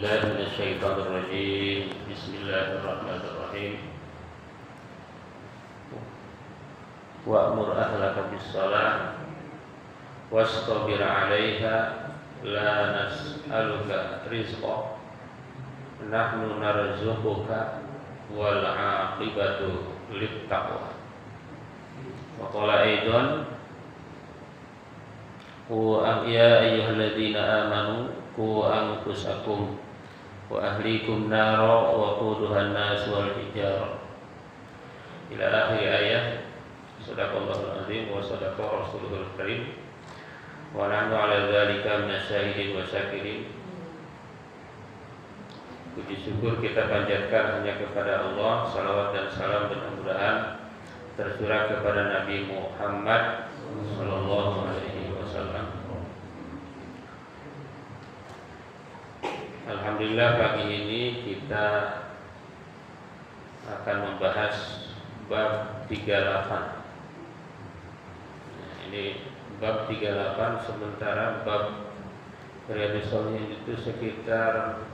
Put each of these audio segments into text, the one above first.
الله من الشيطان الرجيم. بسم الله الرحمن الرحيم. وأمر أهلك بالصلاة واصطبر عليها لا نسألك رزقا نحن نرزقك والعاقبة للتقوى. وقال أيضا يا أيها الذين آمنوا قوا أنفسكم وأهليكم نارا وقودها الناس والحجارة إلى آخر آية. Sadaqallahul azim wa sadaqa rasulul karim wa nahnu ala dzalika minasyahidin wa syakirin. Puji syukur kita panjatkan hanya kepada Allah. Salawat dan salam mudah-mudahan tercurah kepada Nabi Muhammad sallallahu alaihi wasallam. Alhamdulillah, pagi ini kita akan membahas bab 38. Ini bab 38, sementara bab Riyadhus Shalihin itu sekitar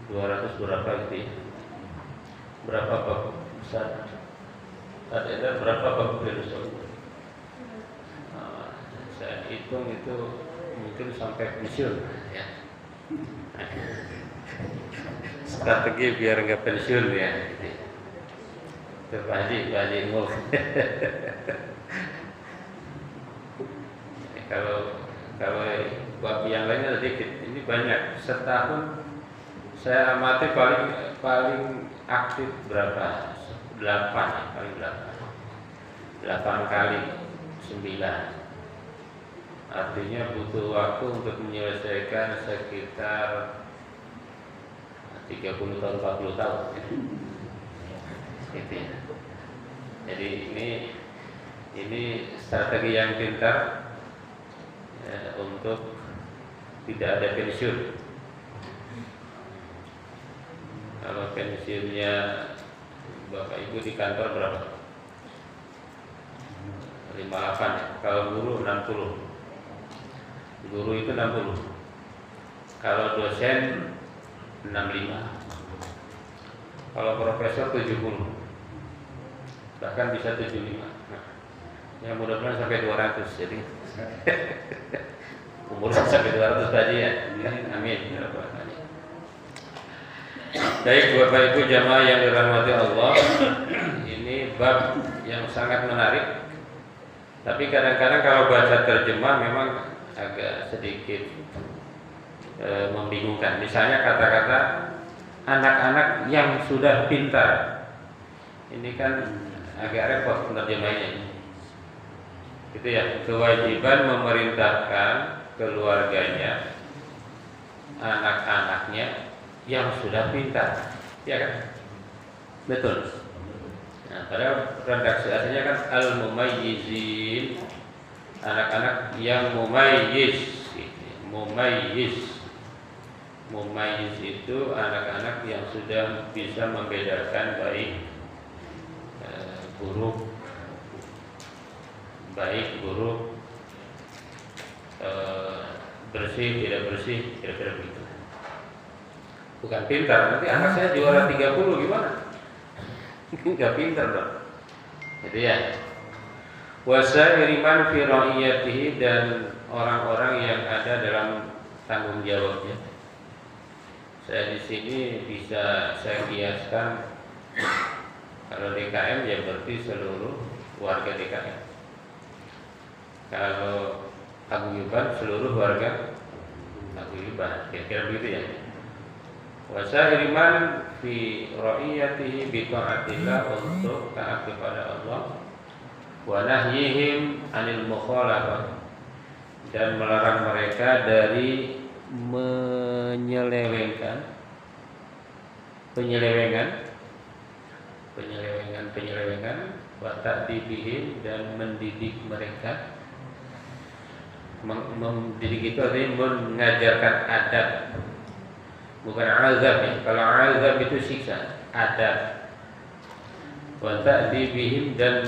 200 berapa gitu ya. Berapa bab besar? Ada berapa bab Riyadhus Shalihin? Saya hitung itu mungkin sampai pensiun ya. Strategi biar enggak pensiun ya. Pak Haji Mulk. Kalau bab yang lainnya sedikit, ini banyak. Setahun saya amati paling aktif berapa? 8 paling 8 kali 9. Artinya butuh waktu untuk menyelesaikan sekitar 30 tahun 40 tahun. Gitu ya. Jadi ini strategi yang pintar ya, untuk tidak ada pensiun. Kalau pensiunnya Bapak Ibu di kantor berapa? 58 ya. Kalau guru 60. Guru itu 60. Kalau dosen 65. Kalau profesor 70. Bahkan bisa 75. Ya mudah-mudahan sampai 200. Jadi umur sampai 200 tadi ya. Amin. Baik Bapak Ibu jamaah yang dirahmati Allah, ini bab yang sangat menarik. Tapi kadang-kadang kalau baca terjemah memang agak sedikit membingungkan. Misalnya kata-kata anak-anak yang sudah pintar. Ini kan agak repot penerjemahnya. Gitu ya, kewajiban memerintahkan keluarganya, anak-anaknya yang sudah pintar, ya kan? Betul. Nah, pada redaksi aslinya kan al-mumayyizin, anak-anak yang mumayyiz. Mumayyiz itu anak-anak yang sudah bisa membedakan baik buruk, bersih tidak bersih, kira-kira begitu. Bukan pintar, nanti anak saya juara 30 gimana? Enggak pintar dong. Jadi ya. Wasairi man fi ra'iyatihi, dan orang-orang yang ada dalam tanggung jawabnya. Saya di sini bisa saya kiaskan, kalau DKM ya berarti seluruh warga DKM. Kalau paguyuban seluruh warga paguyuban, kira-kira begitu ya. Wasairi man fi ra'iyatihi bi ta'atillah, untuk taat kepada Allah, wa nahyihim 'anil mukhalafah, dan melarang mereka dari penyelewengan, wa ta'dibihim, dan mendidik mereka. Mendidik itu artinya mengajarkan adab, bukan azab ya. Kalau azab itu siksa, adab. Wa ta'dibihim, dan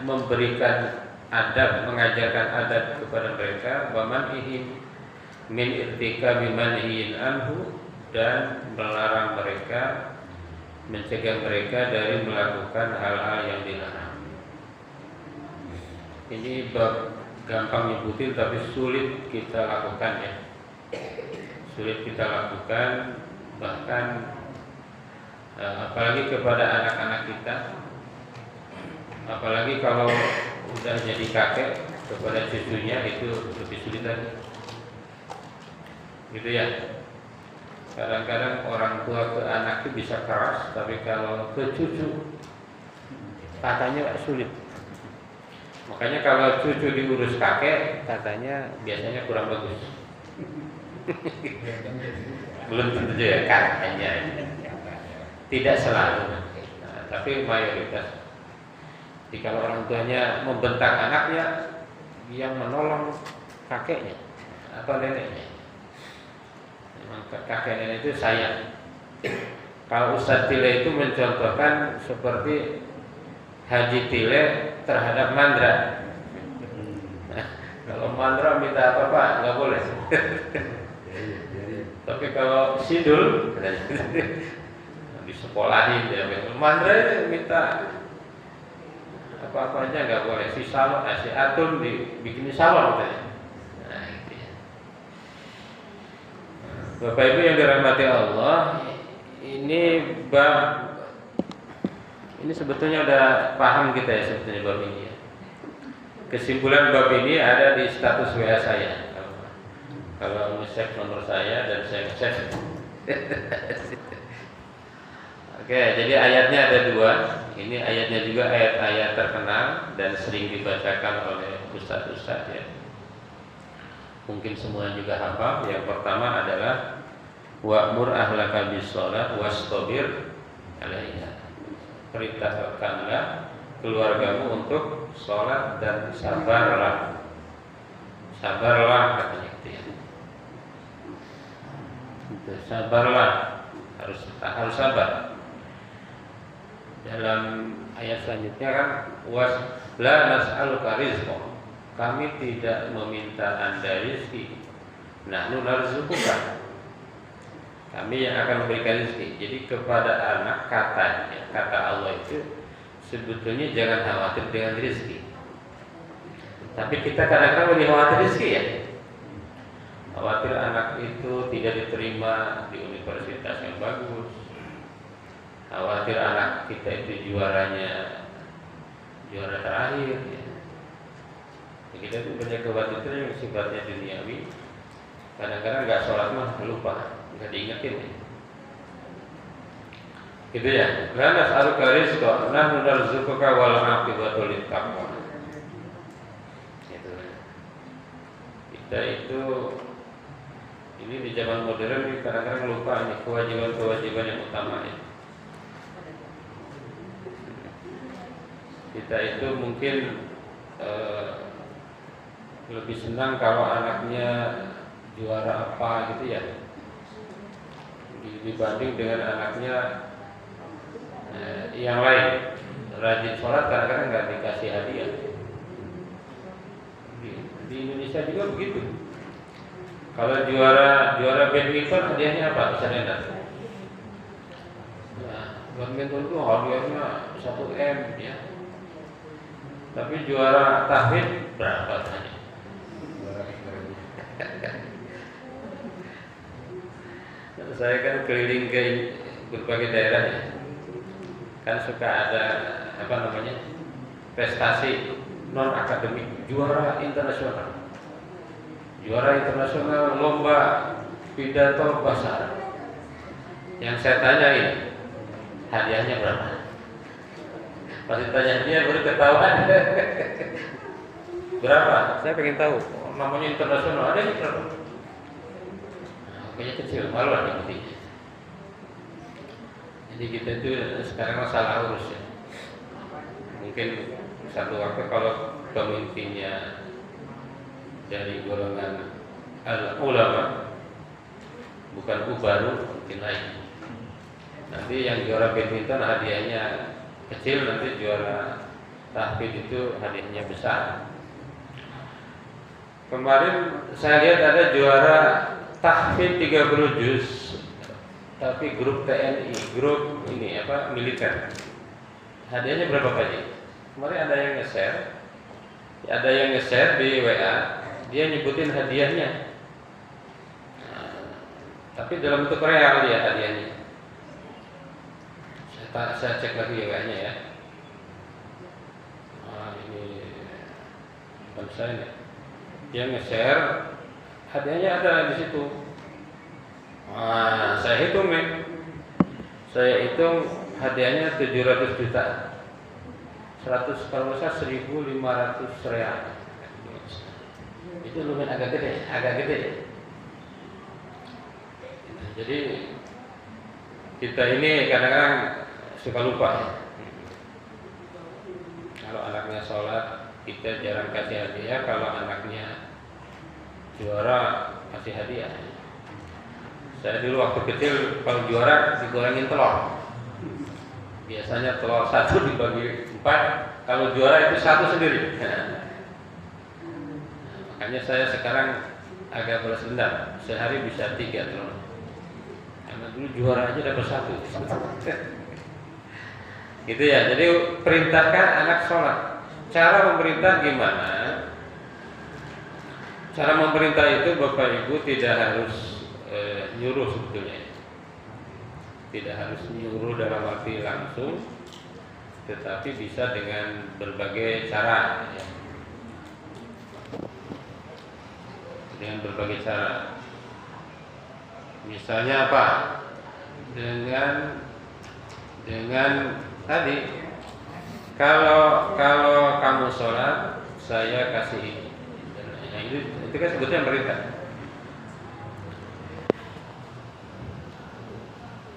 memberikan adab, mengajarkan adab kepada mereka. Wa man'ihim min irtikabi manhiin anhu, dan melarang mereka, mencegah mereka dari melakukan hal-hal yang dilarang. Ini bab gampang nyebutin tapi sulit kita lakukan ya. Sulit kita lakukan, bahkan apalagi kepada anak-anak kita, apalagi kalau udah jadi kakek, kepada cucunya itu lebih sulit lagi. Gitu ya. Kadang-kadang orang tua ke anak itu bisa keras, tapi kalau ke cucu katanya sulit. Makanya kalau cucu diurus kakek, katanya biasanya kurang bagus. Belum tentu ya katanya. Tidak selalu, tapi mayoritas. Jika orang tuanya membentak anaknya, yang menolong kakeknya atau neneknya. Memang kakek nenek itu sayang. Kalau Ustadz Tile itu mencontohkan seperti Haji Tile terhadap Mandra. Kalau Mandra minta apa-apa nggak boleh. Tapi kalau Sidul disekolahin dia. Mandra minta apa-apa aja nggak boleh. Si salon, si Atun dibikin salon katanya. Nah, gitu ya. Bapak Ibu yang dirahmati Allah, ini sebetulnya udah paham kita ya sebetulnya bab ini ya. Kesimpulan bab ini ada di status WA saya. Kalau nge-save nomor saya dan saya nge-save. Oke, jadi ayatnya ada dua. Ini ayatnya juga ayat-ayat terkenal dan sering dibacakan oleh ustadz-ustadz ya. Mungkin semua juga hafal. Yang pertama adalah wa'mur ahlaka bis-shalah wastabir 'alaiha. Perintahkanlah keluargamu untuk sholat dan sabarlah. Sabarlah katanya gitu ya. Sabarlah, harus sabar. Dalam ayat selanjutnya kan la nas'aluka rizqa, kami tidak meminta Anda rezeki, nahnu narzuquka, kami yang akan memberikan rezeki. Jadi kepada anak katanya, kata Allah itu sebetulnya jangan khawatir dengan rezeki. Tapi kita kadang-kadang lebih khawatir rezeki ya. Khawatir anak itu tidak diterima di universitas yang bagus. Khawatir anak kita itu juara terakhir ya. Kita itu banyak kekhawatiran yang sifatnya duniawi. Kadang-kadang nggak sholat mah lupa, nggak diingetin ya. Gitu ya. La nas'aluka rizqa, nahnu narzuquka wal 'aqibatu lit-taqwa. Gitu. Kita itu ini di zaman modern ini kadang-kadang lupa nih kewajiban-kewajiban yang utama ya. Kita itu mungkin lebih senang kalau anaknya juara apa gitu ya, dibanding dengan anaknya yang lain. Rajin sholat kadang-kadang nggak dikasih hadiah. Di Indonesia juga begitu. Kalau juara badminton hadiahnya apa? Bisa rendah. Nah, badminton itu hadiahnya 1 M ya. Tapi juara tahfidz berapa tanya? Saya kan keliling ke berbagai daerah ya. Kan suka ada prestasi non akademik, juara internasional lomba pidato bahasa Arab. Yang saya tanyain hadiahnya berapa? Pas ditanya dia baru ketahuan. Berapa? Saya pengen tahu. Namanya internasional, ada yang berapa? Kayaknya kecil, malu lah nyebutnya. Jadi kita itu sekarang masalah urus ya. Mungkin satu waktu kalau pemimpinnya dari golongan ulama, bukan baru mungkin lain. Nanti yang juara badminton hadiahnya kecil, nanti juara tahfidz itu hadiahnya besar. Kemarin saya lihat ada juara tahfidz 30 juz, tapi grup TNI, grup ini apa militer. Hadiahnya berapa Pak Ji? Kemarin ada yang nge-share di WA, dia nyebutin hadiahnya. Tapi dalam bentuk real ya hadiahnya. Saya cek lagi ya WA-nya ya. Ini bukan saya nih. Dia nge-share, hadiahnya ada di situ. Saya hitung nih. Saya hitung hadiahnya 700 juta. 100 kalau besar 1.500 real. Itu lumayan agak gede. Jadi kita ini kadang-kadang suka lupa ya. Kalau anaknya sholat kita jarang kasih hadiah, kalau anaknya juara kasih hadiah. Saya dulu waktu kecil kalau juara digorengin telur. Biasanya telur 1 dibagi 4, kalau juara itu 1 sendiri. Makanya saya sekarang agak balas dendam, sehari bisa 3 telur. Karena dulu juara aja dapat 1. Gitu ya. Jadi perintahkan anak sholat. Cara memerintah gimana? Cara memerintah itu Bapak Ibu tidak harus nyuruh sebetulnya. Tidak harus nyuruh dalam arti langsung, tetapi bisa dengan berbagai cara ya. Dengan berbagai cara. Misalnya apa? Dengan tadi kalau kamu sholat saya kasih ini. Nah, itu kan sebetulnya perintah.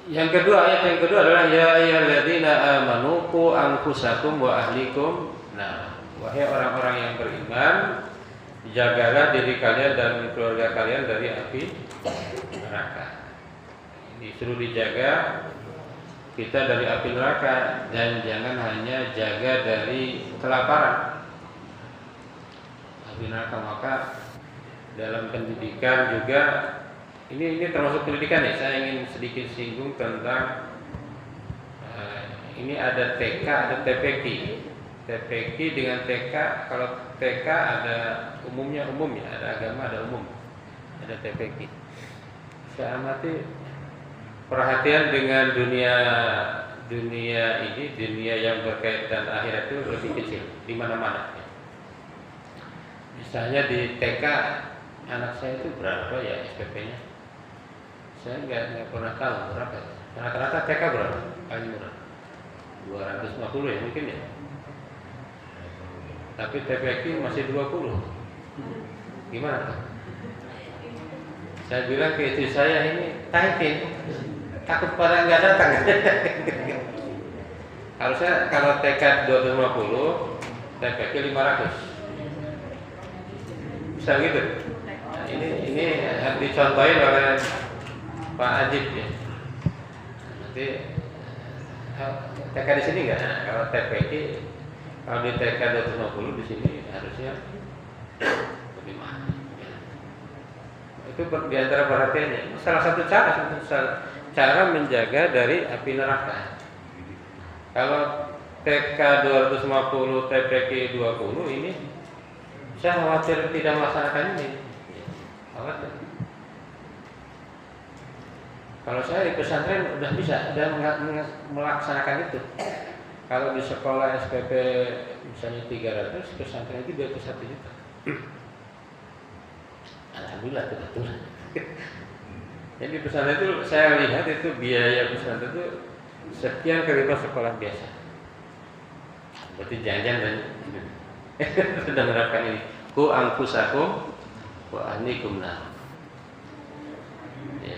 Yang kedua, ayat yang kedua adalah ya ayyuhalladzina amanu qu anfusakum wa ahlikum. Nah, wahai orang-orang yang beriman, jagalah diri kalian dan keluarga kalian dari api neraka. Disuruh dijaga kita dari api neraka, dan jangan hanya jaga dari kelaparan. Api neraka, maka dalam pendidikan juga ini termasuk pendidikan ya. Saya ingin sedikit singgung tentang ini ada TK, ada TPQ. TPQ dengan TK, kalau TK ada umumnya, ada agama, ada umum, ada TPQ. Saya amati perhatian dengan dunia yang berkaitan akhirat itu lebih kecil di mana-mana. Misalnya di TK anak saya itu berapa ya SPP-nya? Saya nggak pernah tahu berapa. Rata-rata TK berapa? Paling murah 250 ya mungkin ya. Tapi TPQ masih 20. Gimana? Saya bilang ke istri saya, ini taikin, takut pada nggak datang. Harusnya kalau TK 250, TPQ 500. Bisa gitu. Nah, ini harus dicontohin oleh Pak Ajib ya. Nanti TK di sini nggak? Nah, kalau TPQ, kalau di TK 250 di sini harusnya lebih mahal. Itu di antara perhatiannya. Salah satu cara menjaga dari api neraka. Kalau TK 250, TPQ 20 ini saya khawatir tidak melaksanakan ini. Khawatir. Kalau saya di pesantren udah bisa, melaksanakan itu. Kalau di sekolah SPP misalnya 300, pesantren itu 21 juta. Alhamdulillah betul. Jadi pesantren itu saya lihat itu biaya pesantren itu sekian kali sekolah biasa. Berarti jangan-jangan dan sudah menerapkan ini. Ku anfusakum wa ahlikum nar. Ya,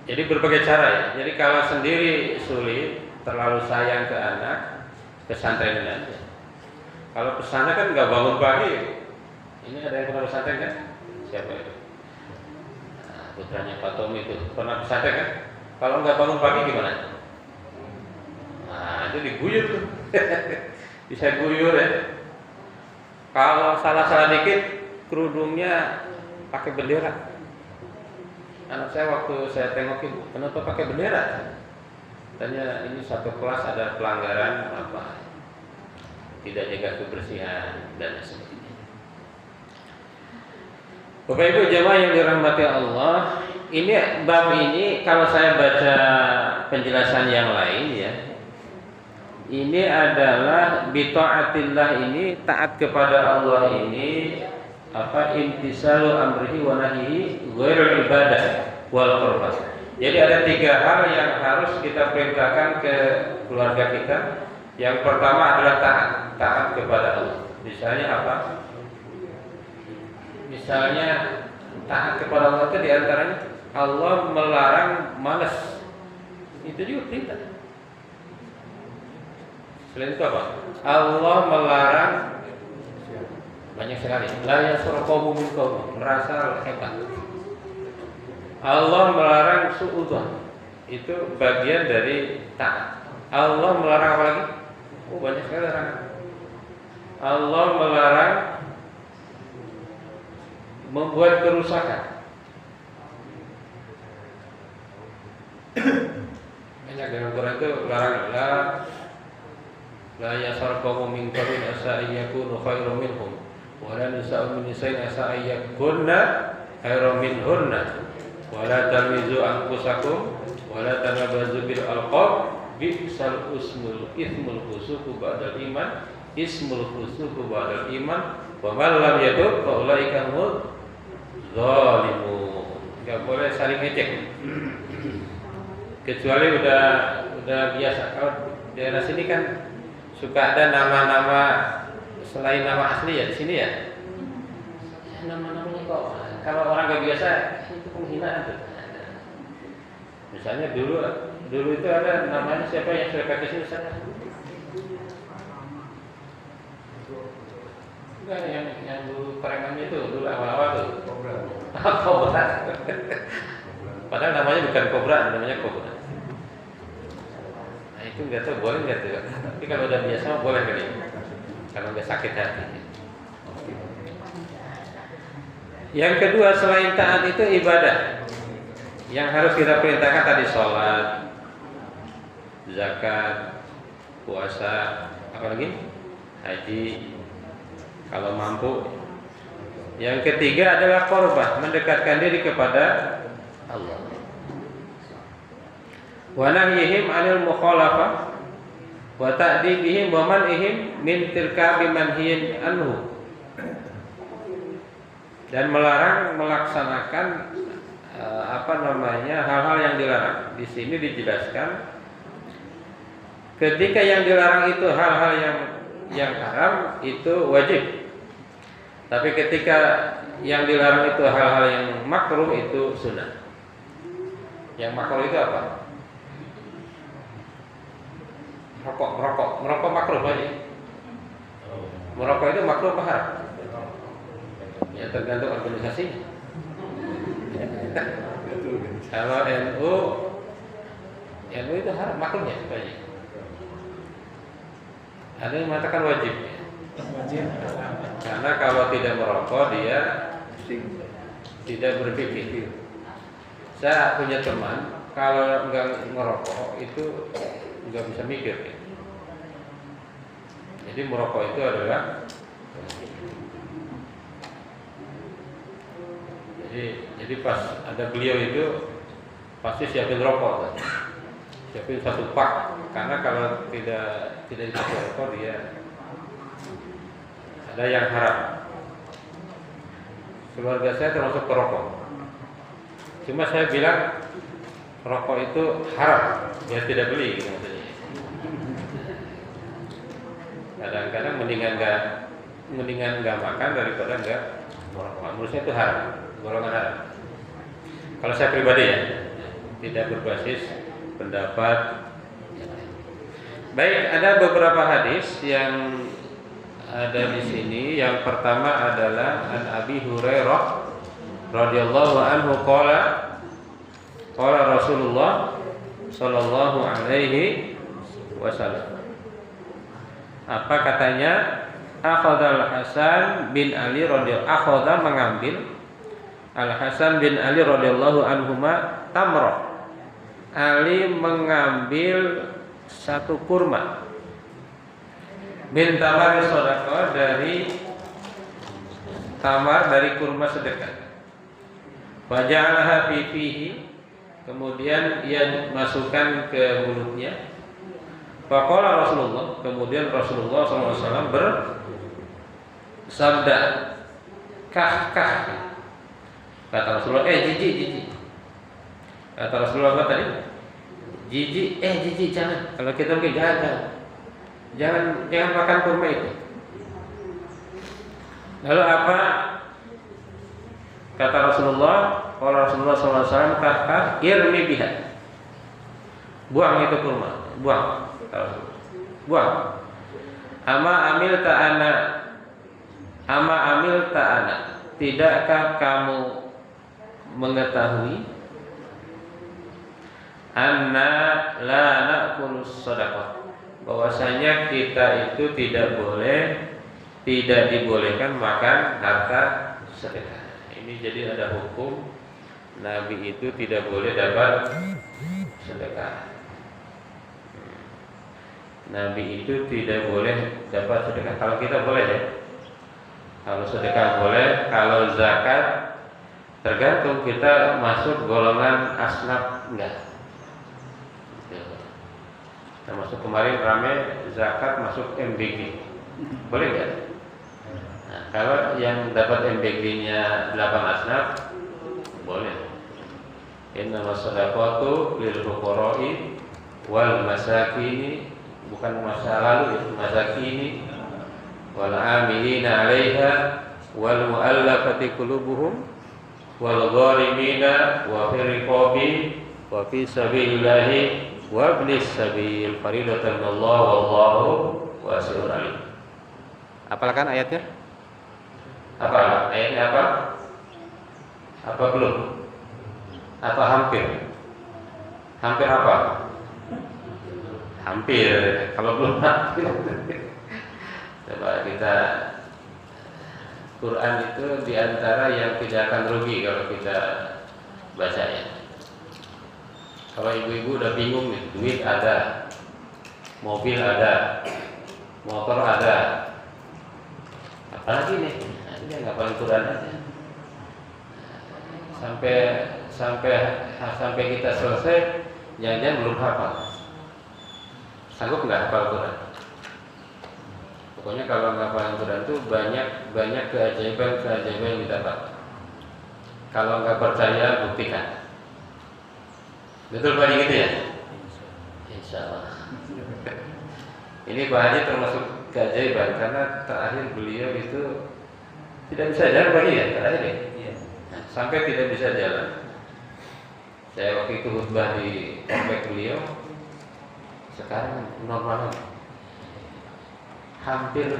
jadi berbagai cara ya. Jadi kalau sendiri sulit, terlalu sayang ke anak, pesantren aja. Kalau pesantren kan nggak bangun pagi. Ini ada yang pernah pesantren kan? Siapa itu? Nah, putranya Pak Tommy itu pernah pesantren kan? Kalau nggak bangun pagi gimana? Nah, itu diguyur tuh. Bisa guyur ya. Kalau salah-salah dikit kerudungnya pakai bendera. Anak saya waktu saya tengokin, kenapa pakai bendera? Tanya, ini satu kelas ada pelanggaran apa? Tidak jaga kebersihan dan sebagainya. Bapak Ibu jemaah yang dirahmati Allah, ini bab ini kalau saya baca penjelasan yang lain ya, ini adalah bita'atillah, ini taat kepada Allah ini apa, imtisalu amrihi wa nahyihi ghairul ibadah wal qurban. Jadi ada 3 hal yang harus kita perintahkan ke keluarga kita. Yang pertama adalah taat kepada Allah. Misalnya apa? Misalnya taat kepada Allah itu diantaranya Allah melarang malas. Itu juga perintah. Selain itu apa? Allah melarang banyak sekali. La yasraqabu minkum, merasa hebat. Allah melarang suudzon. Itu bagian dari taat. Allah melarang apa lagi? Oh, banyak sekali larangan. Allah melarang membuat kerusakan. Banyak dalam Quran itu larangan. La yasraqabu minkum asa ayyakunu khairum minhum. Wala nisa'u min nisa'in asa ayyakunna khairum minhunna. Wala tamizu anfusakum wala tanabazu bil alqab bi'sal ismul fusuqu ba'dal iman, ismul fusuqu ba'dal iman, wa man lam yatub fa ulaika humuz zalimun. Enggak boleh saling ejek. Kecuali udah biasa. Kalau daerah sini kan suka ada nama-nama selain nama asli ya di sini ya. Nama-namanya kok kalau orang nggak biasa itu penghinaan tuh. Misalnya dulu itu ada namanya siapa yang sudah pakai sini sana? Enggak, yang dulu kerengannya itu dulu awal-awal tuh. Kobra. Padahal namanya bukan kobra, namanya kobra. Nah itu nggak tahu boleh nggak tuh. Tapi kalau udah biasa boleh kali. Kalau nggak sakit hati. Yang kedua selain taat itu ibadah. Yang harus kita perintahkan tadi sholat, zakat, puasa, apa lagi? Haji, kalau mampu. Yang ketiga adalah korban, mendekatkan diri kepada Allah. Wa nahyihim 'anil mukhalafah wa ta'dibihim wa man'ihim min tirkabi manhiyin anhu. Dan melarang melaksanakan hal-hal yang dilarang. Di sini dijelaskan ketika yang dilarang itu hal-hal yang haram itu wajib. Tapi ketika yang dilarang itu hal-hal yang makruh itu sunnah. Yang makruh itu apa? Merokok makruh aja. Merokok itu makruh apa haram? Ya tergantung organisasinya. Kalau NU itu haram, makruhnya banyak. Ada yang mengatakan wajib. Karena kalau tidak merokok dia tidak berpikir. Saya punya teman kalau nggak ngerokok itu nggak bisa mikir. Jadi merokok itu adalah jadi pas ada beliau itu pasti siapin rokok, siapin 1 pak, karena kalau tidak dipakai rokok dia ada yang haram. Keluarga saya termasuk perokok. Cuma saya bilang rokok itu haram, dia tidak beli gitu maksudnya. Kadang-kadang mendingan nggak makan daripada nggak merokok. Menurut saya itu haram, golongan haram. Kalau saya pribadi ya, tidak berbasis pendapat. Baik, ada beberapa hadis yang ada di sini. Yang pertama adalah an Abi Hurairah radhiyallahu anhu qala Rasulullah sallallahu alaihi wasallam. Apa katanya? akhadha Al-Hasan bin Ali radhiyallahu akhadha mengambil Al-Hasan bin Ali radhiyallahu anhuma tamra. Ali mengambil satu kurma min tamar sedekah dari tamar dari kurma sedekah. Faja'alaha fi fihi, kemudian ia masukkan ke mulutnya. Faqala Rasulullah, kemudian Rasulullah SAW bersabda, kah. Kata Rasulullah, jijik. Kata Rasulullah apa tadi? Jijik, jangan. Kalau kita mungkin jangan makan kurma itu. Lalu apa kata Rasulullah? Kalau Rasulullah SAW kata, irmi biha, buang itu kurma, buang. Ama amil ta'ana, tidakkah kamu mengetahui anna la na'kulus shadaqah, bahwasanya kita itu tidak dibolehkan makan harta sedekah. Ini jadi ada hukum Nabi itu tidak boleh dapat sedekah. Nabi itu tidak boleh dapat sedekah. Kalau kita boleh ya. Kalau sedekah boleh, kalau zakat tergantung kita masuk golongan asnaf enggak. Termasuk kemarin rame zakat masuk MBG. Boleh enggak? Nah, kalau yang dapat MBG-nya 8 asnaf boleh. Innamas shadaqatu lil fuqara'i wal masakini, bukan masa lalu ya, masakini wal amilina 'alaiha wal mu'allafati qulubuhum wal gharimina wa fir riqabi wa fi sabilillahi wa ibnis sabil faridatan minallah wallahu wasi'un alim. Apalkan ayatnya? Apa ayatnya apa? Apa belum? Apa hampir? Hampir apa? Hampir. Kalau belum hampir. Coba kita, Quran itu diantara yang tidak akan rugi kalau kita baca ya. Kalau ibu-ibu udah bingung nih, duit ada, mobil ada, motor ada, apalagi nih? Nah, ini nggak paling Quran aja. Sampai kita selesai, jangan-jangan belum hafal. Sanggup nggak hafal Quran? Pokoknya kalau nggak hafal Quran itu banyak keajaiban yang didapat. Kalau nggak percaya, buktikan. Betul Pak gitu ya? Insya Allah. Ini Pak Haji termasuk keajaiban karena terakhir beliau itu tidak bisa jalan Pak Haji ya terakhir ya. Nah, sampai tidak bisa jalan. Saya waktu itu khutbah di komplek beliau. Sekarang normal hampir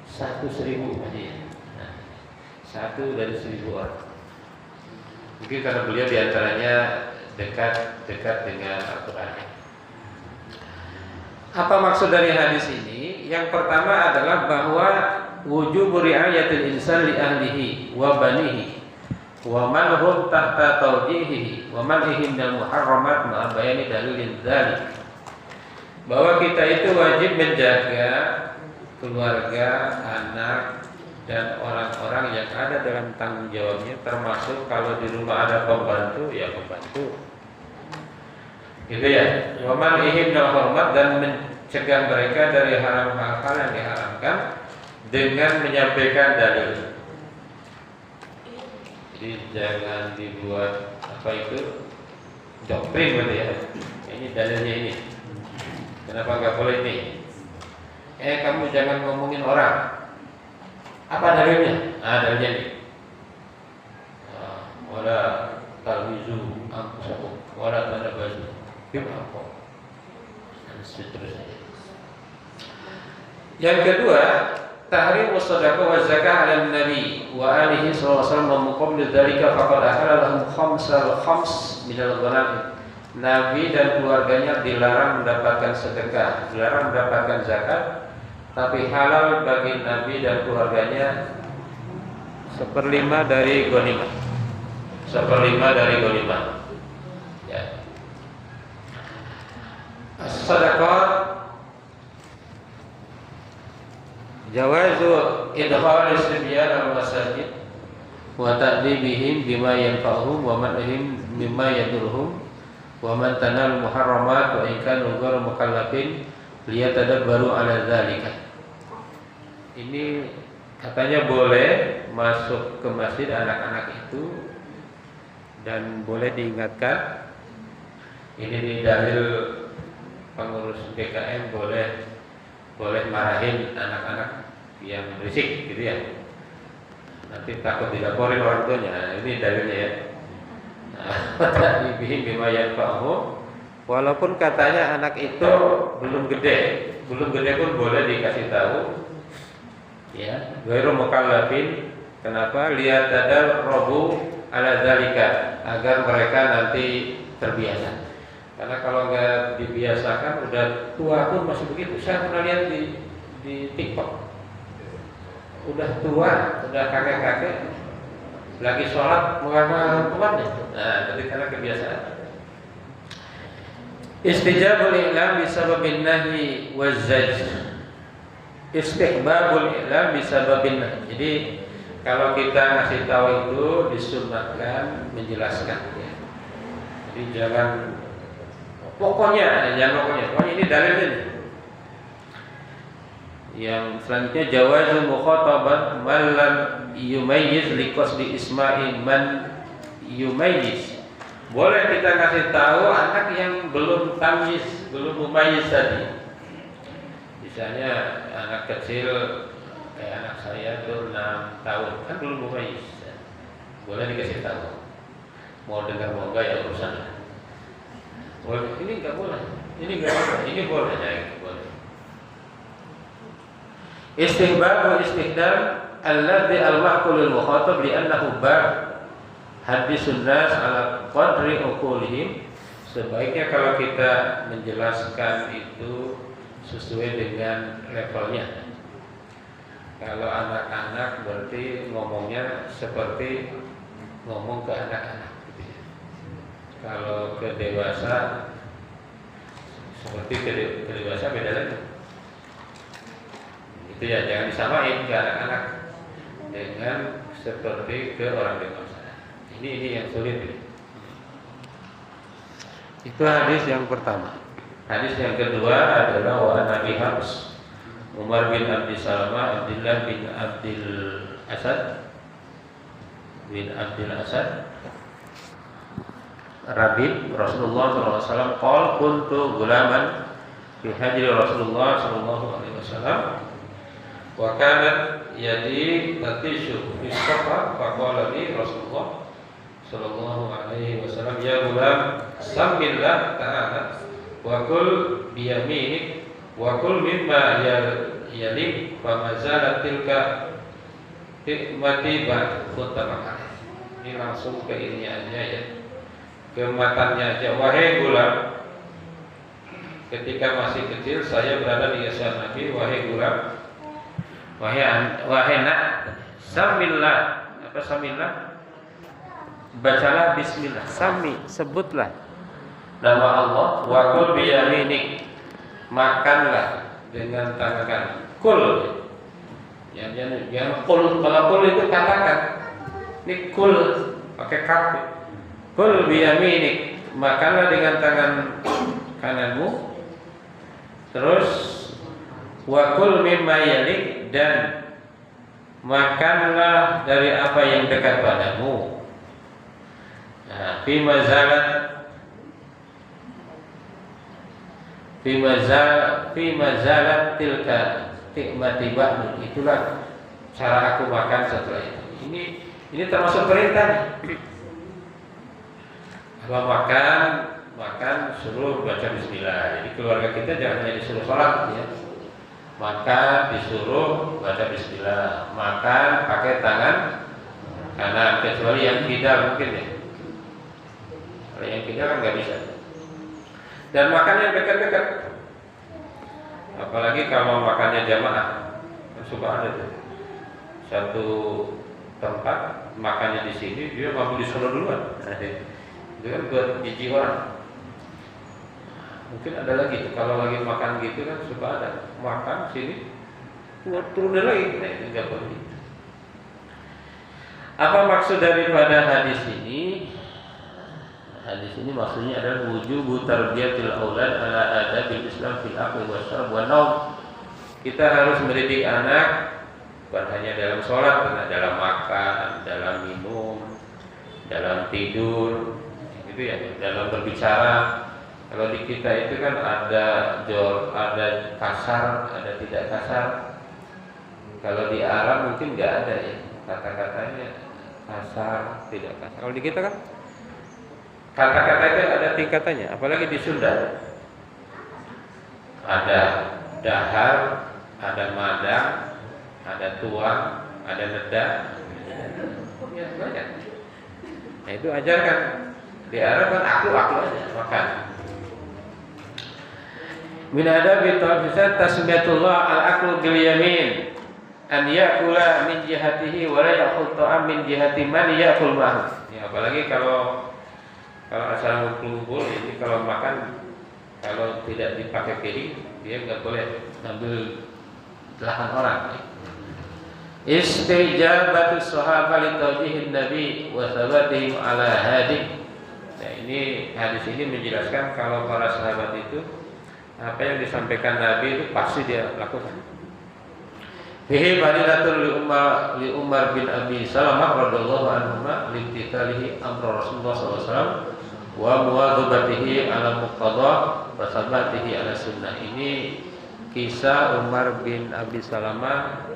1.000 Pak Haji. Nah, 1 dari 1.000 orang. Mungkin karena beliau diantaranya dekat dengan Al-Quran. Apa maksud dari hadis ini? Yang pertama adalah bahwa wujub ri'ayatil insan li ahlihi wa banihi wa man hum tahta tawjihihi wa man ihim minal muharramat ma'a bayani dalilin dzalik. Bahwa kita itu wajib menjaga keluarga, anak dan orang-orang yang ada dalam tanggung jawabnya, termasuk kalau di rumah ada pembantu, ya pembantu. Gitu ya. Waman ihim minal hormat, dan mencegah mereka dari hal-hal yang diharamkan dengan menyampaikan dalil. Jadi jangan dibuat apa itu doktrin gitu ya. Ini dalilnya ini. Kenapa nggak boleh ini? Kamu jangan ngomongin orang. Apa dalilnya? Dalilnya ini. Wala talmizu anfusakum wala tanabazu bil alqab. Dan seterusnya. Yang kedua, tahrim shadaqah wa zakah 'ala nabi wa alihi sallallahu alaihi wasallam, muqabil dzalika faqad ahalla lahum khams min al-ghanam. Nabi dan keluarganya dilarang mendapatkan sedekah, dilarang mendapatkan zakat tapi halal bagi Nabi dan keluarganya 1/5 dari ghanimah. 1/5 dari ghanimah. Ya. As-sadaqah jawazu idkhal as-sibyan al-masajid wa ta'dibihim bima yanfa'uhum wa man'ihim mimma yadurruhum wa man tanal muharramat wa in kanu ghayra mukallafin liyatadabbaru ala dzalika. Ini katanya boleh masuk ke masjid anak-anak itu dan boleh diingatkan. Ini di dalil pengurus BKM boleh marahin anak-anak yang berisik gitu ya. Nanti takut dilaporin orang tuanya. Nah, ini dalilnya ya. Ta'dibihim bima yanfa'uhum. Walaupun katanya anak itu belum gede pun boleh dikasih tahu. Ya, ghairu mukallafin. Kenapa? Liyatadal robu ala dzalika, agar mereka nanti terbiasa. Karena kalau nggak dibiasakan, udah tua pun masih begitu. Saya pernah lihat di TikTok. Udah tua, udah kakek-kakek lagi sholat mengamalkan temannya. Nah, jadi karena kebiasaan. Istijabul i'lam bisababin nahyi waz-zajr. Istihbabul i'lam bisababin nahyi. Jadi kalau kita ngasih tahu itu disunnahkan menjelaskan ya. Jadi jangan pokoknya ini dalilnya. Yang selanjutnya jawazu mukhatabat man lam yumayyiz liqasdi isma'i man yumayyiz. Boleh kita kasih tahu anak yang belum tamyiz, belum mumayyiz tadi. Misalnya anak kecil kayak anak saya tuh 6 tahun kan belum mumayyiz. Boleh dikasih tahu. Mau dengar mau enggak ya urusannya. Boleh, ini enggak boleh. Ini boleh ya, boleh. Istihbab wa istihdam alladhi al-ma'qulul mukhatab li'annahu bab hadisun nas ala qadri uqulihim. Sebaiknya kalau kita menjelaskan itu sesuai dengan levelnya. Kalau anak-anak berarti ngomongnya seperti ngomong ke anak-anak gitu ya. Kalau ke dewasa seperti ke dewasa beda lagi. Itu ya, jangan disamain ke anak-anak dengan seperti ke orang dewasa. Ini yang sulit ini. Itu hadis yang pertama. Hadis yang kedua adalah wa Nabi Habs Umar bin Abdi Salamah Abdullah bin Abdul Asad Rabib Rasulullah SAW qol kuntu gulaman fi hajri Rasulullah SAW wa kanat yadi tatishu fi safa faqala li Rasulullah sallallahu alaihi wasallam ya gulam samillah ta'ala wa kul bi yaminik wa kul mimma yalik fa mazalat tilka hikmati ba'd muttafaq. Ini langsung ke ini aja ya, ke matanya aja. Wahai gulam, ketika masih kecil saya berada di yayasan Nabi. Wahai gulam, wahai nak, samillah. Apa samillah? Bacalah bismillah. Sami, sebutlah nama Allah. Wa kul bi yaminik, makanlah dengan tangan kanan. Kul, yang kul, kalau kul itu katakan. Ini kul pakai kaf. Kul bi yaminik, makanlah dengan tangan kananmu. Terus wa kul mimma yalik, dan makanlah dari apa yang dekat padamu. Nah, fi mazalat tilka nikmati ba'du. Itulah cara aku makan setelah itu. Ini termasuk perintah nih. Kalau makan suruh baca bismillah. Jadi keluarga kita jangan hanya disuruh sholat ya. Makan disuruh baca bismillah. Makan pakai tangan kanan, kecuali yang tidak mungkin ya. Kalau yang tidak kan nggak bisa. Dan makan yang dekat-dekat. Apalagi kalau makannya jamaah, suka ada tuh. Satu tempat makannya di sini, dia mampu di sana duluan. Itu kan buat biji orang. Mungkin ada lagi tuh, kalau lagi makan gitu kan suka ada makan sini, turun lagi. Nah itu nggak boleh. Apa maksud daripada hadis ini? Hadis ini maksudnya adalah wujubu tarbiyatil aulad ala adabil Islam fil aqli wasyarab wa naum. Kita harus mendidik anak bukan hanya dalam sholat, karena dalam makan, dalam minum, dalam tidur, gitu ya, dalam berbicara. Kalau di kita itu kan ada ada kasar, ada tidak kasar. Kalau di Arab mungkin nggak ada ya kata-katanya kasar, tidak kasar. Kalau di kita kan kata-kata itu ada tingkatannya, apalagi di Sunda. Ada dahar, ada madang, ada tuang, ada neda. Ya, banyak. Nah itu ajarkan. Di Arab kan aku aja makan. Min adabi ta'fisat tasmiyatullah al-aklu bil yamin an ya'kula min jihatihi wa la ya'khudh ta'am min jihati man ya'kul ma'hu. Ya, apalagi kalau asal ngumpul ini kalau makan, kalau tidak dipakai piring dia nggak boleh ngambil belakang orang. Istijabatu sahabat li taujihin nabi wa thabatihim ala hadi. Nah ini hadis ini menjelaskan kalau para sahabat itu apa yang disampaikan Nabi itu pasti dia lakukan. Fihi fadilatul li Umar bin Abi Salamah radhiyallahu anhu li'tikalihi amra Rasulullah sallallahu alaihi wasallam wa muwadzabatihi ala muqtada wa sabatihi ala sunnah. Ini kisah Umar bin Abi Salamah,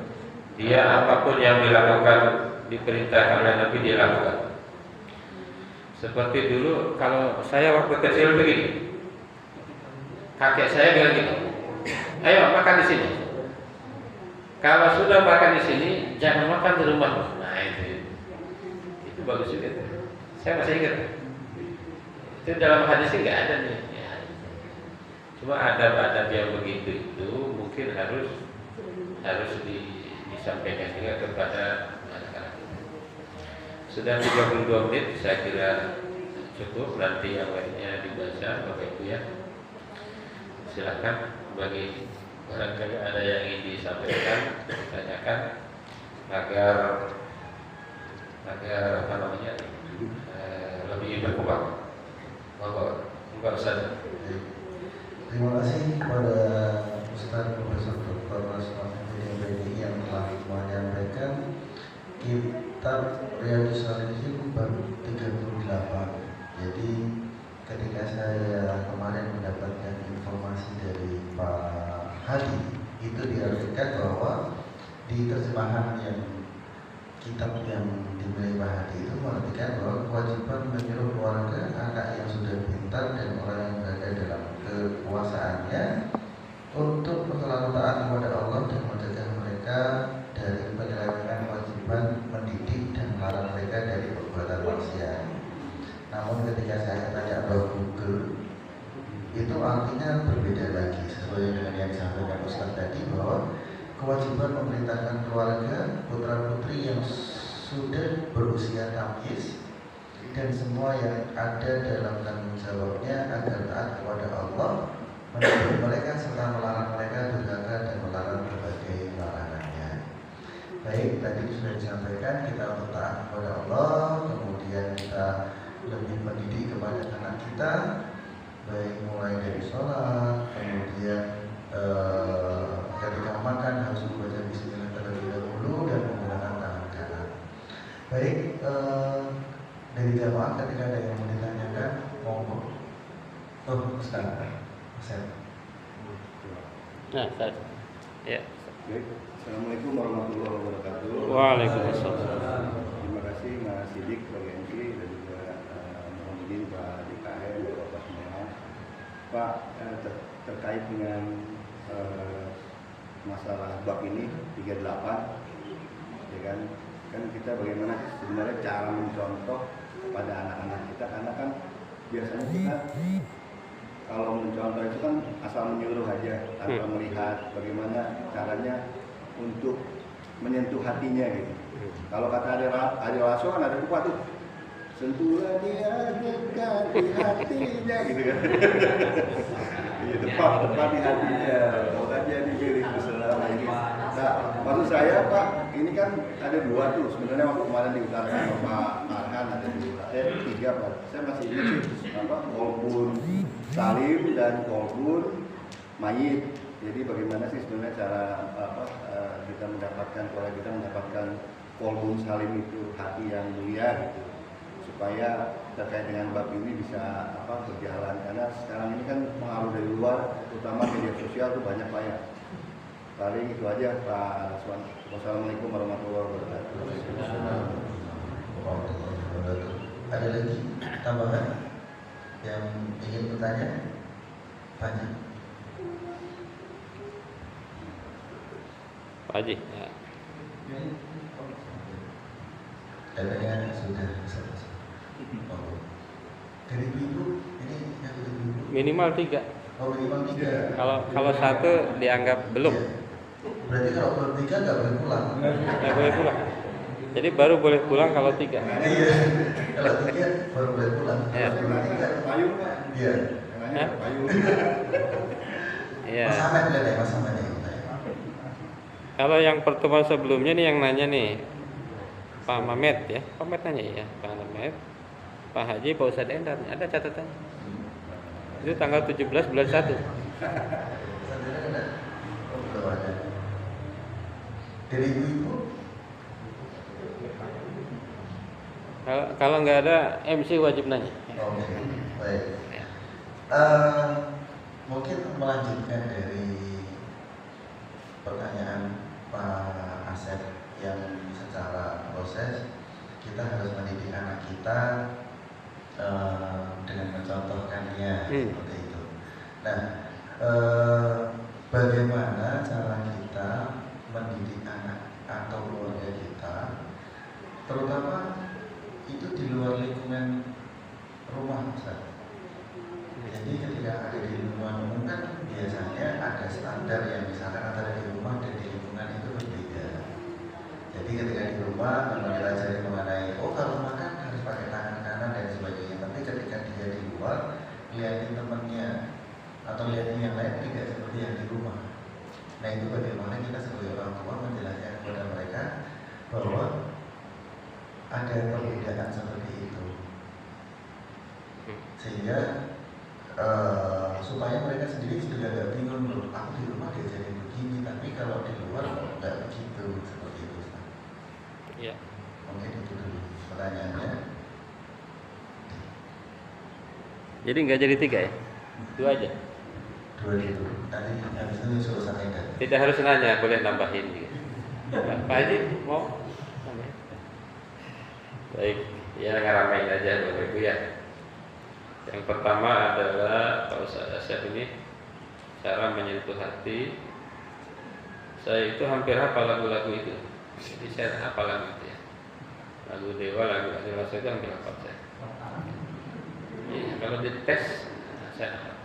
dia apapun yang dilakukan diperintahkan oleh Nabi dia lakukan. Seperti dulu kalau saya waktu kecil begini, kakek saya bilang gitu, ayo makan di sini. Kalau sudah makan di sini, jangan makan di rumah. Nah itu bagus juga. Saya masih ingat. Itu dalam hadisnya nggak ada nih. Ya. Cuma adab-adab yang begitu itu mungkin harus disampaikan juga kepada anak-anak. Sudah 32 menit, saya kira cukup. Nanti yang lainnya dibaca, Bapak Ibu ya. Silakan bagi barangkali ada yang ingin disampaikan, ditanyakan agar apa namanya lebih berkembang. Bapak Ustaz. Terima kasih kepada Ustaz Profesor Dr. Rasman yang telah menyampaikan kitab Riyadhus Shalihin bab 38. Jadi ketika saya kemarin mendapatkan informasi dari Pak Hadi, itu diartikan bahwa di terjemahan yang kitab yang dimiliki Pak Hadi itu mengartikan bahwa kewajiban menyuruh keluarga anak yang sudah pintar dan orang yang berada dalam kekuasaannya untuk selalu taat kepada Allah dan mencegah mereka dari penyelewengkan kewajiban mendidik dan melarang mereka dari perbuatan maksiat. Namun ketika saya tanya ke Google, itu artinya berbeda lagi sesuai dengan yang disampaikan Ustaz tadi, bahwa kewajiban memerintahkan keluarga putra putri yang sudah berusia tamyiz dan semua yang ada dalam tanggung jawabnya agar taat kepada Allah, mendidik mereka serta melarang mereka durhaka dan melarang berbagai larangannya. Baik, tadi sudah disampaikan kita untuk taat kepada Allah, kemudian kita lebih mendidik kepada anak kita, baik mulai dari sholat, kemudian ketika makan harus membaca bismillah terlebih dahulu dan menggunakan tangan kanan. Baik, dari jamaah ketika ada yang mau ditanyakan, monggo. Ustaz. Nah, Ustaz. Ya. Baik. Assalamualaikum warahmatullahi wabarakatuh. Waalaikumsalam. Terima kasih Mas Sidik, Pak Gensi, dan juga Muhammadin, Pak DKM, Bapak semua. Pak, terkait dengan masalah bab ini 38, ya kan kita bagaimana sebenarnya cara mencontoh kepada anak-anak kita, karena kan biasanya kita kalau mencontoh itu kan asal asal menyuruh aja tanpa melihat bagaimana caranya untuk menyentuh hatinya gitu. Kalau kata Ari Lasso kan ada kupat tuh, sentuhlah dia dekat di hatinya gitu kan. Iya, tepat di hatinya. Kalau aja dipilih selama ini. Nah, maksud saya Pak, ini kan ada dua tuh. Sebenarnya waktu kemarin diutarakan sama Pak Arhan ada dua, tiga Pak. Saya masih ingat sih, kolbun salim dan kolbun mayit. Jadi bagaimana sih sebenarnya cara kita mendapatkan, kalau kita mendapatkan kolbun salim itu hati yang mulia gitu, supaya terkait dengan bab ini bisa berjalan, karena sekarang ini kan pengaruh dari luar, terutama media sosial itu banyak Pak ya. Paling itu aja Pak Raswan. Wassalamualaikum warahmatullahi wabarakatuh. Ada lagi tambahan yang ingin bertanya? Pak Haji. Pak Haji. Ya. Datanya sudah selesai. Oh. Dari ibu ini yang ibu. Minimal 3. Oh, minimal 3. Kalau 1 dianggap belum. Iya. Berarti kalau belum 3 nggak boleh pulang. Nggak boleh pulang. Jadi baru boleh pulang kalau 3. Iya. Kalau 3 baru boleh pulang. Iya. Kalau belum 3 Payung Pak. iya. Payung. Iya. Mas Ahmed lihat ya, Mas Ahmed ya. Kalau yang pertemuan sebelumnya nih yang nanya nih Pak Mamet ya, Pak Mamet nanya ya, Pak Mamet, Pak Haji, Pak Ustadz Endar, ada catatannya. Itu tanggal 17 bulan 1. Sendiri ada? Oh, belum ada. Dari ibu-ibu? Kalau nggak ada, MC wajib nanya. Oke, baik. Mungkin melanjutkan dari pertanyaan Pak Asep yang secara proses kita harus mendidik anak kita dengan mencontohkannya seperti itu. Nah, bagaimana cara kita mendidik anak atau keluarga kita, terutama itu di luar lingkungan rumah, Ustaz. Jadi ketika ada di lingkungan umum kan biasanya ada standar yang misalkan antara di rumah dan di lingkungan itu berbeda. Jadi ketika di rumah memang diajari mengenai kalau makan harus pakai tangan kanan dan sebagainya. Tapi ketika dia di luar lihatin temannya atau lihatin yang lain tidak seperti yang di rumah. Nah itu bagaimana kita sebagai orang tua menjelaskan kepada mereka bahwa ada perbedaan seperti itu, sehingga supaya mereka sendiri juga gak bingung loh, aku di rumah diajarin begini, tapi kalau di luar nggak begitu, seperti itu. Iya. Mungkin itu dulu pertanyaannya. Jadi nggak jadi 3 ya? 2 aja. 2 itu. Nanti habis itu suruh sampaikan. Tidak harus nanya, boleh nambahin juga. Pak Haji mau? Baik, ya ngaramein aja Bapak Ibu ya. Yang pertama adalah Pak Ustadz Asep ini cara menyentuh hati. Saya itu hampir hafal lagu-lagu itu. Jadi saya hafal lagu itu ya. Lagu Dewa, lagu Adil Rasa itu hampir hafal saya. Ya, kalau dites saya hafal.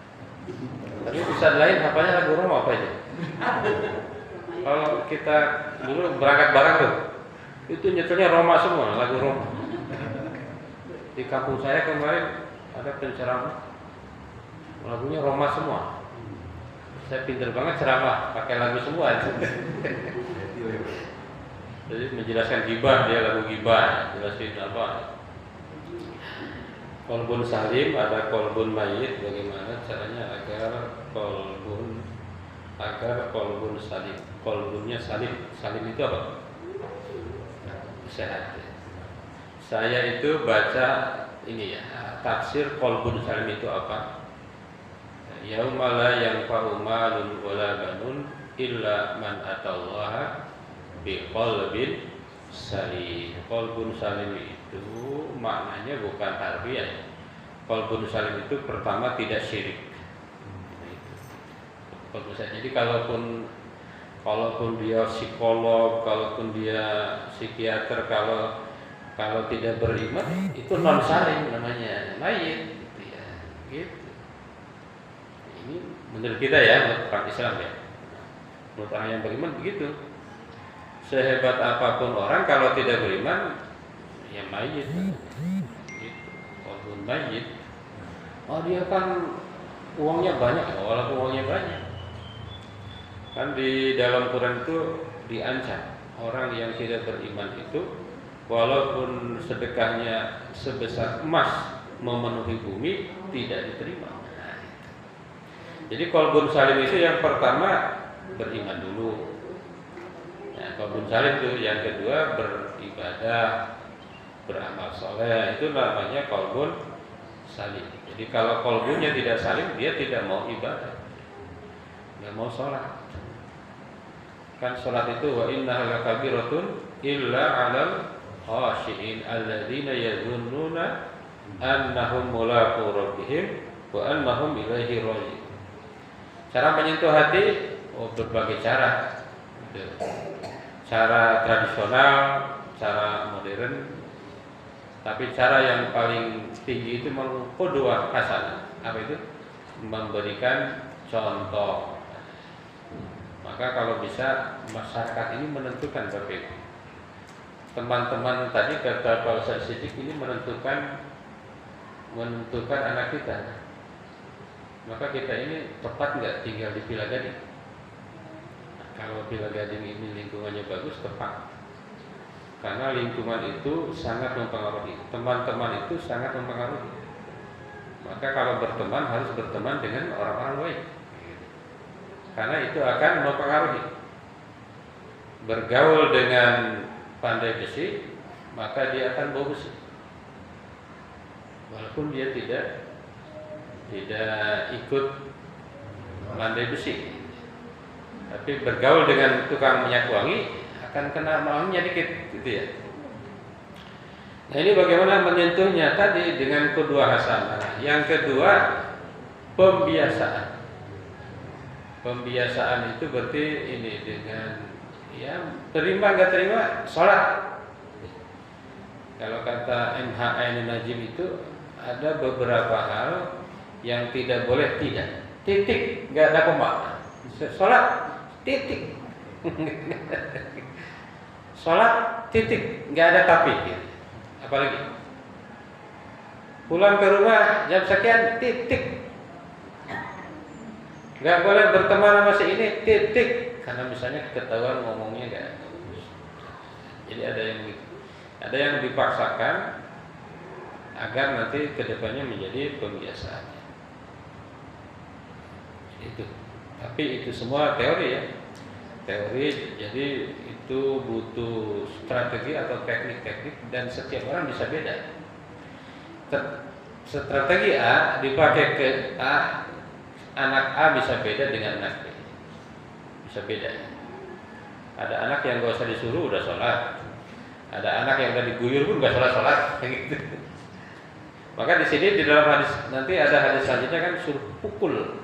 Tapi Ustadz lain hafalnya lagu Roma apa aja? Kalau kita dulu berangkat bareng tuh, itu nyetelnya Roma semua, lagu Roma. Di kampung saya kemarin ada penceramah, lagunya Roma semua. Saya pinter banget ceramah, pakai lagu semua. Jadi menjelaskan gibah, dia lagu gibah, jelasin apa. Kolbun salim, ada kolbun mayit, bagaimana caranya agar kolbun salim. Kolbunnya salim, salim itu apa? Sehat. Saya itu baca ini ya, tafsir kolbun salim itu apa? Yauma la yanfa'u malun wala banun illa man atallaha biqalbin salim. Kolbun salim itu maknanya bukan harfiah. Kolbun salim itu pertama tidak syirik. Jadi kalaupun dia psikolog, kalaupun dia psikiater, kalau tidak beriman itu non salim namanya, mayit gitu ya. Gitu. Ini Menurut kita ya, menurut orang Islam ya, menurut orang yang beriman begitu. Sehebat apapun orang kalau tidak beriman, ya mayit. Gitu. Walaupun mayit, oh dia kan uangnya banyak, ya, walaupun uangnya banyak. Kan di dalam Quran itu diancam orang yang tidak beriman itu, walaupun sedekahnya sebesar emas memenuhi bumi, tidak diterima. Nah, jadi qalbun salim itu yang pertama beriman dulu. Nah, qalbun salim itu yang kedua beribadah, beramal soleh, itu namanya qalbun salim. Jadi kalau qalbunnya tidak salim, dia tidak mau ibadah, nggak mau sholat. Kan sholat itu wa innaha lakabiratun illa 'alal khashi'in alladzina yadhunnuna annahum mulaqu rabbihim wa annahum ilaihi raji'un. Cara menyentuh hati berbagai cara. Cara tradisional, cara modern. Tapi cara yang paling tinggi itu qudwah hasanah. Apa itu? Memberikan contoh. Maka kalau bisa masyarakat ini menentukan Bapak. Teman-teman tadi kata Pak Ustaz Siddiq ini menentukan anak kita. Maka kita ini tepat nggak tinggal di Villa Gading? Kalau Villa Gading ini lingkungannya bagus, tepat. Karena lingkungan itu sangat mempengaruhi. Teman-teman itu sangat mempengaruhi. Maka kalau berteman harus berteman dengan orang-orang baik. Karena itu akan mempengaruhi. Bergaul dengan pandai besi, maka dia akan bau besi. Walaupun dia tidak ikut pandai besi, tapi bergaul dengan tukang minyak wangi akan kena wanginya dikit, gitu ya. Nah ini bagaimana menyentuhnya tadi dengan kedua hasanah. Yang kedua pembiasaan. Pembiasaan itu berarti ini dengan ya terima nggak terima sholat. Kalau kata MHN Najim itu ada beberapa hal yang tidak boleh tidak. Titik, nggak ada koma. Sholat titik. Sholat titik, nggak ada tapi. Apalagi pulang ke rumah jam sekian titik. Nggak boleh berteman sama si ini titik, karena misalnya ketahuan ngomongnya nggak bagus. Jadi ada yang dipaksakan agar nanti kedepannya menjadi pembiasaan. Itu. Tapi itu semua teori ya. Teori, jadi itu butuh strategi atau teknik-teknik dan setiap orang bisa beda. Strategi A dipakai ke A, anak A bisa beda dengan anak B. Bisa beda. Ada anak yang gak usah disuruh udah sholat. Ada anak yang udah diguyur pun gak sholat gitu. Maka di sini di dalam hadis nanti ada hadis selanjutnya kan suruh pukul.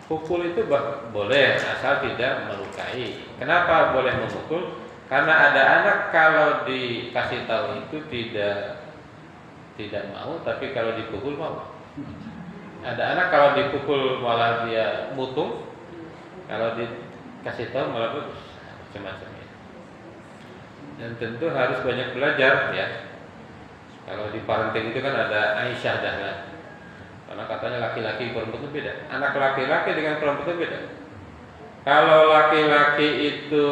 Pukul itu boleh asal tidak melukai. Kenapa boleh memukul? Karena ada anak kalau dikasih tahu itu tidak mau, tapi kalau dipukul mau. Ada anak kalau dipukul malah dia mutung, kalau dikasih tahu malah bagus, macam-macam ya. Dan tentu harus banyak belajar ya. Kalau di parenting itu kan ada Aisyah Dahlan. Karena katanya laki-laki perempuan itu beda. Anak laki-laki dengan perempuan itu beda. Kalau laki-laki itu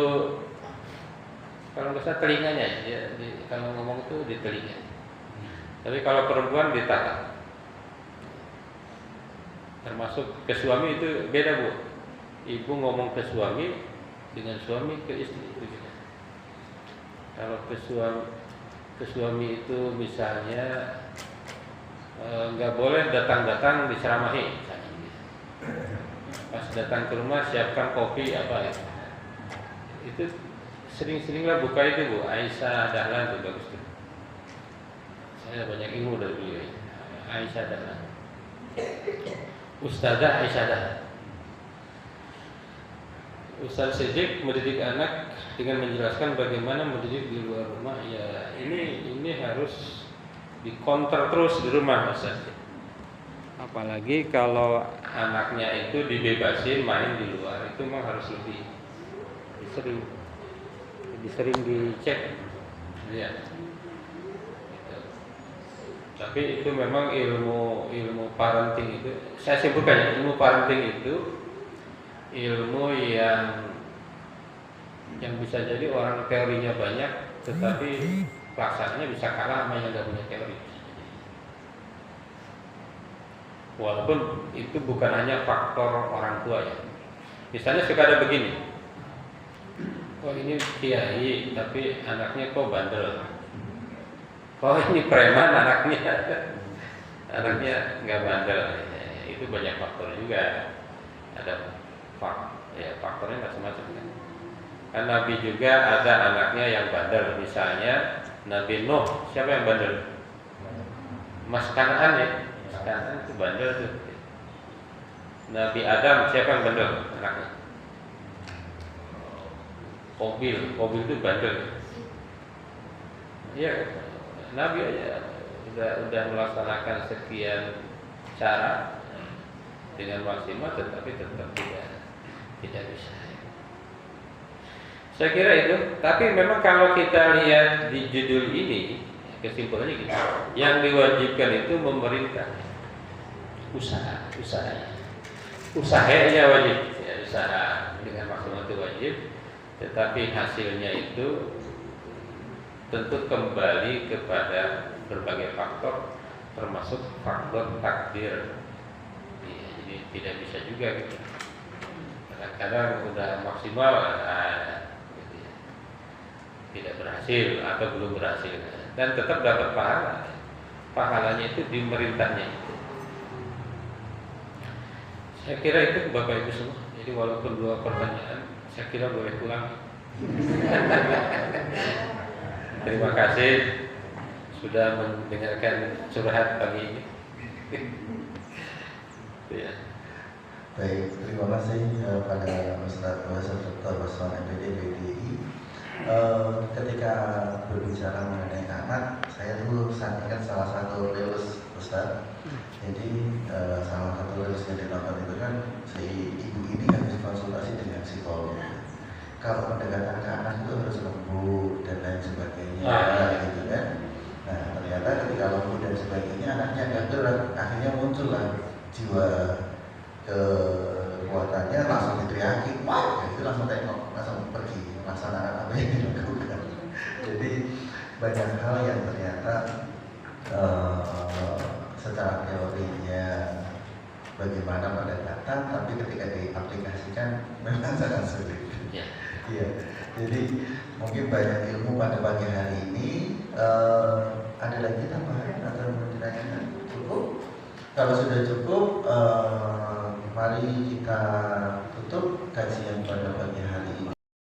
kalau nggak salah telinganya ya, kalau ngomong itu di telinga. Tapi kalau perempuan di tangan. Termasuk ke suami itu beda Bu. Ibu ngomong ke suami dengan suami ke istri itu beda. Kalau ke suami itu misalnya nggak boleh datang-datang diceramahi. Pas datang ke rumah siapkan kopi apa ya. Itu sering-seringlah buka itu Bu. Aisyah Dahlan itu bagus tuh. Saya banyak ilmu dari beliau. Aisyah Dahlan. Ustazah Aisyah Dahlan. Ustaz Siddiq mendidik anak dengan menjelaskan bagaimana mendidik di luar rumah. Ya ini harus dikonter terus di rumah Ustaz. Apalagi kalau anaknya itu dibebasin main di luar, itu memang harus lebih sering dicek. Ya. Gitu. Tapi itu memang ilmu parenting itu, saya simpulkan ya, ilmu parenting itu ilmu yang bisa jadi orang teorinya banyak, tetapi pelaksanaannya bisa kalah sama yang nggak punya teori. Walaupun itu bukan hanya faktor orang tua ya. Misalnya suka ada begini, oh ini kiai tapi anaknya kok bandel, oh ini preman anaknya nggak bandel. Itu banyak faktor juga. Ada faktornya nggak semacam kan. Kan Nabi juga ada anaknya yang bandel, misalnya Nabi Nuh, siapa yang bandel? Mas Kanaan ya, Mas Kanaan itu bandel tuh. Nabi Adam, siapa yang bandel anaknya? Qabil itu bandel. Iya, Nabi aja udah melaksanakan sekian cara dengan maksimal, tetapi tetap tidak bisa. Saya kira itu. Tapi memang kalau kita lihat di judul ini, kesimpulannya gitu. Yang diwajibkan itu pemerintah, usahanya wajib, ya, usaha dengan maksimal itu wajib. Tetapi hasilnya itu tentu kembali kepada berbagai faktor, termasuk faktor takdir. Ya, jadi tidak bisa juga gitu. Kadang-kadang udah maksimal, gitu ya, tidak berhasil atau belum berhasil, dan tetap dapat pahala. Pahalanya itu di merintahnya itu. Saya kira itu Bapak Ibu semua. Jadi walaupun 2 pertanyaan, saya kira boleh pulang. Terima kasih sudah mendengarkan curhat pagi ini. Ya. Baik, terima kasih pada Ustaz Profesor Dr. Baswan MPD BDI. Ketika berbicara mengenai anak, saya dulu ingat salah satu reels Ustaz. Jadi salah satu reels yang dilakukan itu kan si ibu ini harus konsultasi dengan psikolog. Kalau pendekatan ke anak itu harus lembut dan lain sebagainya, gitu kan. Nah ternyata ketika lembut dan sebagainya, anaknya nggak gerak, akhirnya muncullah jiwa kekuatannya, langsung diteriaki, wah, itu langsung tengok, langsung pergi melaksanakan apa yang dilakukan. Jadi banyak hal yang ternyata secara teorinya bagaimana pendekatan, tapi ketika diaplikasikan memang sangat sulit. Iya. Jadi mungkin banyak ilmu pada pagi hari ini. Ada lagi tambahan atau menjelaskan? Cukup? Kalau sudah cukup, mari kita tutup kajian pada pagi hari ini.